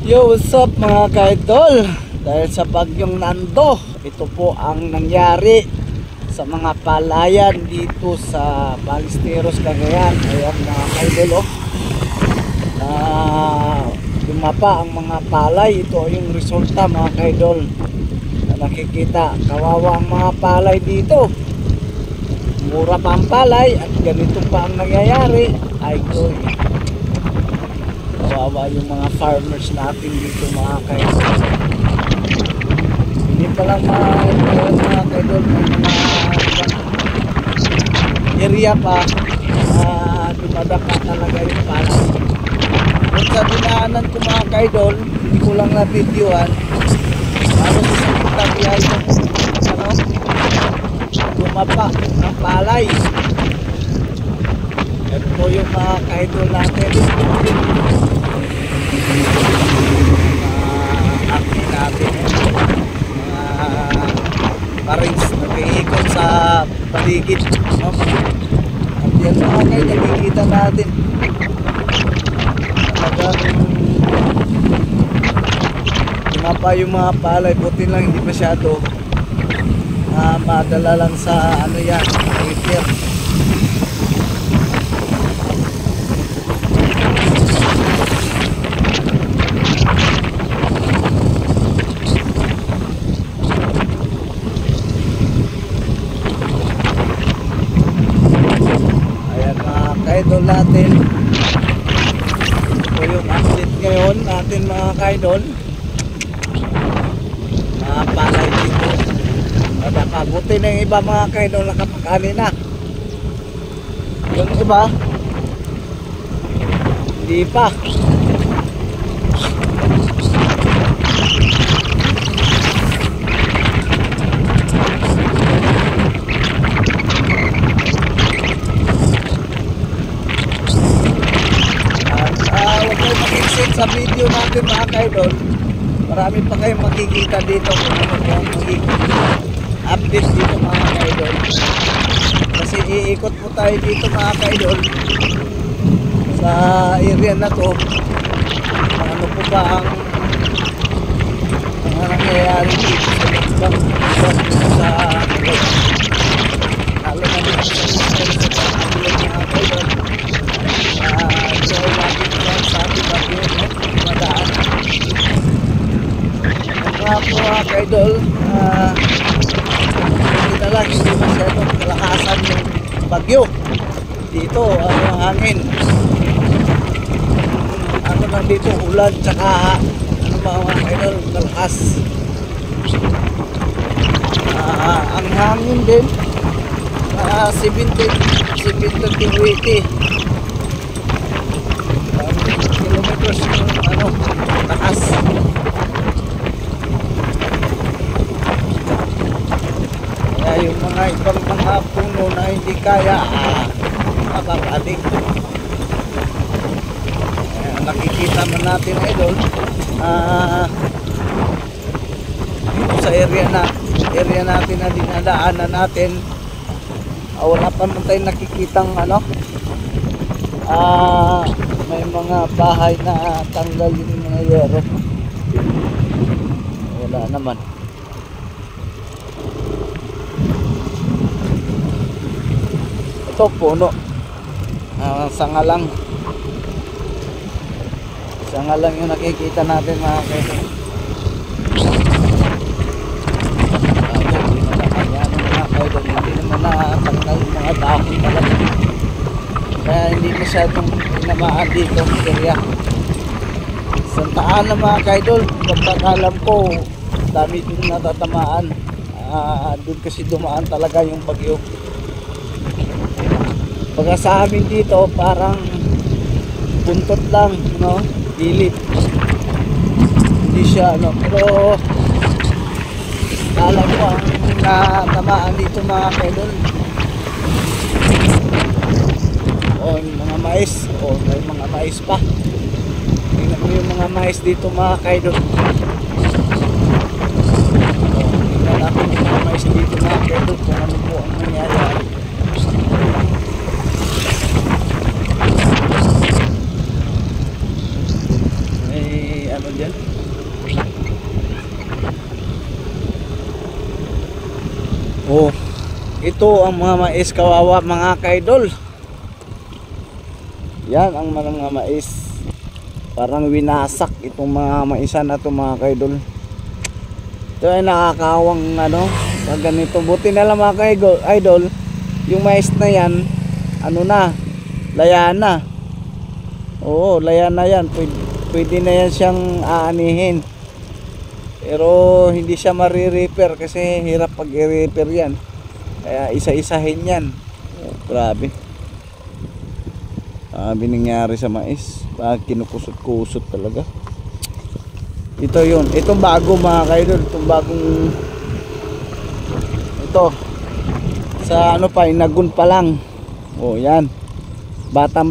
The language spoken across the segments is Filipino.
Yo, what's up mga ka-idol? Dahil sa bagyong Nando, ito po ang nangyari sa mga palayan dito sa Ballesteros, Cagayan. Ayan mga ka-idol, lumapa ang mga palay. Ito yung resulta mga ka-idol na nakikita. Kawawa ang mga palay dito. Mura pa ang palay at ganito pa ang nangyayari. Ay ko, kawawa yung mga farmers natin dito mga kaidol. Hindi pa lang mga kaidol, may mga area pa dumadaka talaga yung palay. Kung sa dinaanan ko mga kaidol, hindi ko lang na-videoan, ano sa tabihay lumapa ang palay. Ito yung mga kaidol natin, aki natin, mga parings nag-iikot sa paligid. At yan mga kaidol, nakikita natin talagang lumapa yung mga palay. Buti lang hindi masyado madala lang sa ano yan, repair. Ayan mga kaidol natin, ito yung update ngayon natin mga kaidol. Mga palay dito nakabuti na yung iba mga kaidol, nakapakani na. Yung iba hindi pa. Huwag kayo makikita sa video natin mga kaidol. Marami pa kayong makikita dito kung ano yung update dito mga kaidol. Kasi iikot po tayo dito mga kaidol sa area na to. Ano po ba ang nangyayari dito sa ibang sa lalo na dito sa mga kaidol. So natin sa ating bagyo madaan. Mga po mga kaidol, kita lang hindi masyadong kalakasan yung bagyo dito. Ang hangin, ano lang dito, ulan tsaka ano mga kaidol, malakas. Ang hangin din 70 to 80 kilometers yung taas. Kaya yung mga ibang mga puno na hindi kaya mababaling. Nakikita man natin idol dito sa area natin na dinadaanan natin, wala pa man tayong nakikitang may mga bahay na tanggal yung mga yero. Wala naman. Ito puno, sanga lang yung nakikita natin mga kaidol. Hindi naman natanggal yung mga dahon talaga, kaya hindi masyadong tinamaan dito ang area. Santa Ana mga kaidol, pagkakalam ko dami din natatamaan. Doon kasi dumaan talaga yung bagyo. Pagka sa amin dito parang buntot lang, dilit, hindi siya pero alam ko ang natamaan dito mga kaidol yung mga mais, may mga mais pa. Tingnan mo yung mga mais dito mga kaidol. Tingnan natin yung mga mais dito mga kaidol kung ano po ang nangyari. ano dyan. Oh, ito ang mga mais kawawa mga kaidol. Yan ang mga mais. Parang winasak itong mga maisan na ito mga kaidol. Ito ay nakakawang ano, pag ganito. Buti na lang mga idol, yung mais na yan, ano na, laya na. Oo, laya na yan. Pwede na yan siyang aanihin. Pero hindi siya marirepair kasi hirap pag i-repair yan. Kaya isa-isahin yan. Oh, grabe. Nangyari sa mais. Kinukusot-kusot talaga. Ito yun. Itong bago mga kaidol. Itong bagong ito. Sa ano pa, inagun pa lang. Oh, yan. Bata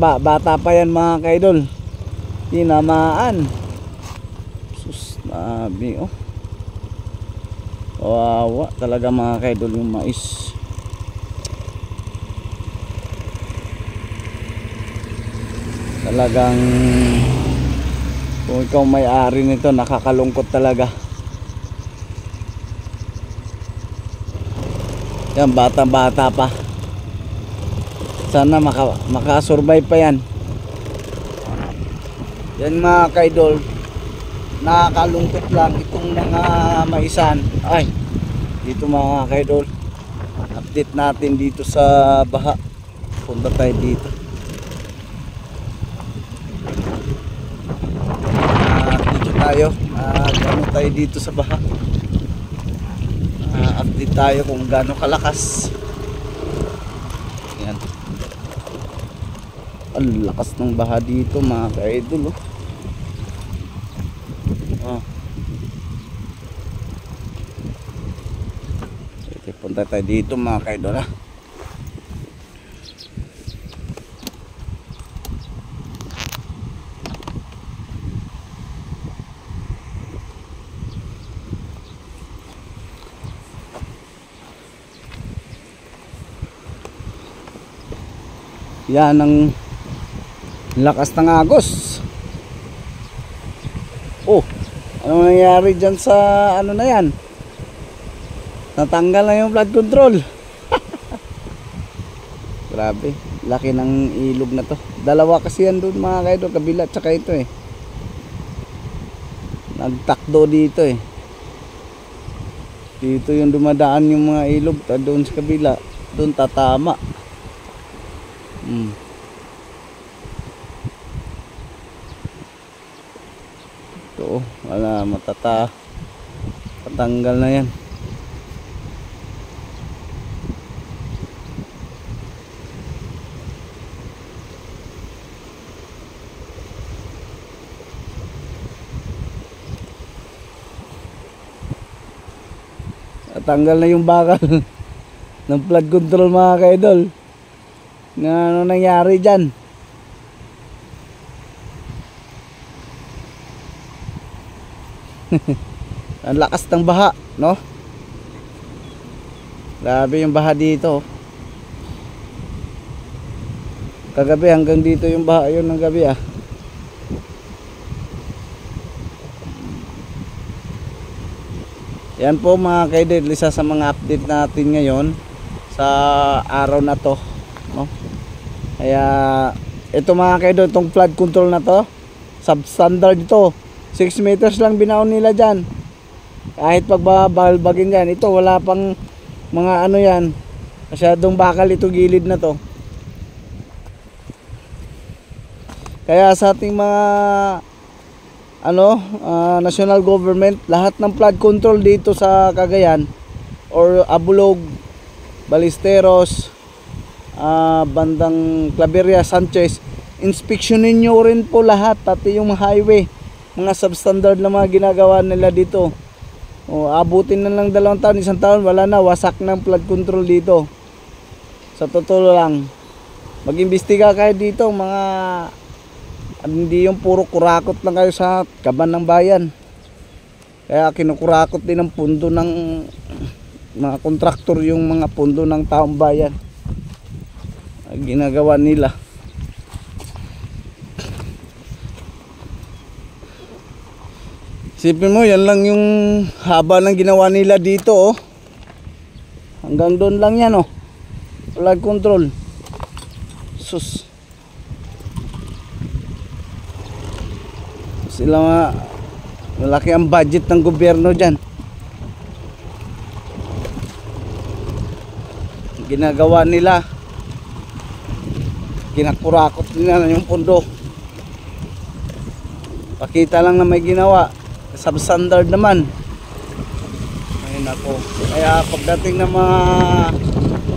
pa yan mga kaidol. Tinamaan. Sus, nabi oh. Wawa talaga mga kaidol yung mais. Talagang kung ikaw may-ari nito, nakakalungkot talaga. Yan, bata pa. Sana makasurvive pa yan. Yan mga kaidol, nakakalungkot lang itong mga maisan. Ay, dito mga kaidol, update natin dito sa baha. Punta tayo dito. Tayo ano tayo dito sa baha. Update tayo kung gaano kalakas. Yan, ang lakas ng baha dito mga ka-idol oh. Sige, punta tayo dito mga ka-idol ha. Yan ang lakas ng agos. Oh, ano nangyari dyan sa ano na yan? Natanggal na yung flood control. Grabe, laki ng ilog na to. Dalawa kasi yan doon mga kaidol, kabila tsaka ito eh. Nagtakdo dito eh. Dito yung dumadaan yung mga ilog, doon sa kabila, doon tatama. Ito, wala, patanggal na yan. Natanggal na yung bakal ng flood control mga kaidol. Ano nangyari dyan? Ang lakas ng baha, no? Grabe yung baha dito. Kagabi hanggang dito yung baha yun ng gabi ah. Yan po mga kaidol, isa sa mga update natin ngayon sa araw na to, no? Kaya ito mga kaidol, itong flood control na to, substandard ito. 6 meters lang binaon nila dyan. Kahit pagbabalbagin dyan, ito wala pang mga ano yan, masyadong bakal ito gilid na to. Kaya sa ating mga national government, lahat ng flood control dito sa Cagayan or Abulog, Ballesteros, bandang Claveria, Sanchez, inspeksyonin nyo rin po lahat, pati yung highway, mga substandard na mga ginagawa nila dito. Abutin na lang 2 taon, 1 taon, wala na, wasak ng flood control dito. Sa totoo lang, mag-imbestiga kayo dito mga, hindi yung puro kurakot lang kayo sa kaban ng bayan. Kaya kinukurakot din ng pundo ng mga kontraktor yung mga pundo ng taong bayan. Ginagawa nila. Isipin mo, yan lang yung haba ng ginawa nila dito, oh. Hanggang doon lang yan, oh. Flood control. Sus. Sila malaki ang budget ng gobyerno dyan. Ginagawa nila, kinakurakot nila yung pundo. Pakita lang na may ginawa, substandard naman. Ay nako, kaya pagdating ng mga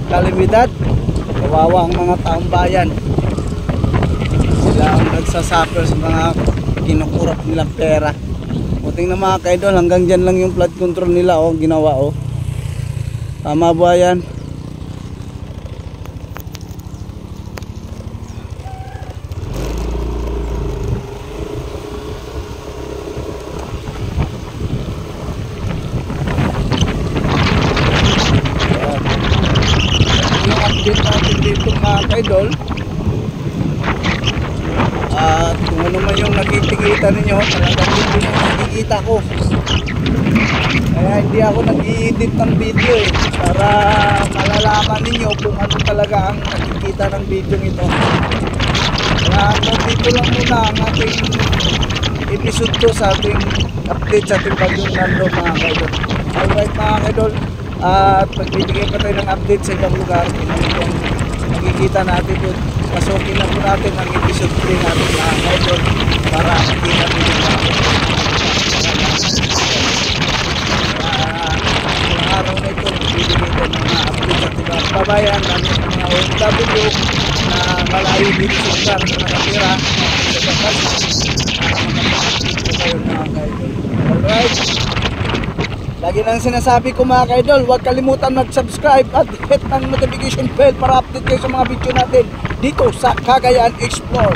kalamidad, kawawa ang mga taong bayan. Sila ang nagsasuffer sa mga kinukurap nilang pera. Buting na mga kaidol, hanggang dyan lang yung flood control nila, oh, ginawa, oh. Tama ba yan? Update natin dito mga kaidol. At kung ano man yung nakikita ninyo, talagang hindi yung nakikita ko. Kaya hindi ako nag-i-edit ng video, eh, para malalaman ninyo kung ano talaga ang nakikita ng video ito. Kaya dito lang muna ang ating episode 2 sa ating update sa ating bagyong Nando mga kaidol. Alright mga kaidol, at magbibigay pa tayo ng update sa ibang lugar. Kung makikita natin doon, pasukin lang po natin ang episode 3 natin mga kaidol para makita natin yung araw na ito magbibigay ko ng mga update sa ibang pabayan namin, mga OFW na malayo dito sa lugar na nakatira sa Bakas. Alright, lagi nang sinasabi ko mga kaidol, huwag kalimutan mag-subscribe at hit ng notification bell para update kayo sa mga video natin dito sa Cagayan Explore.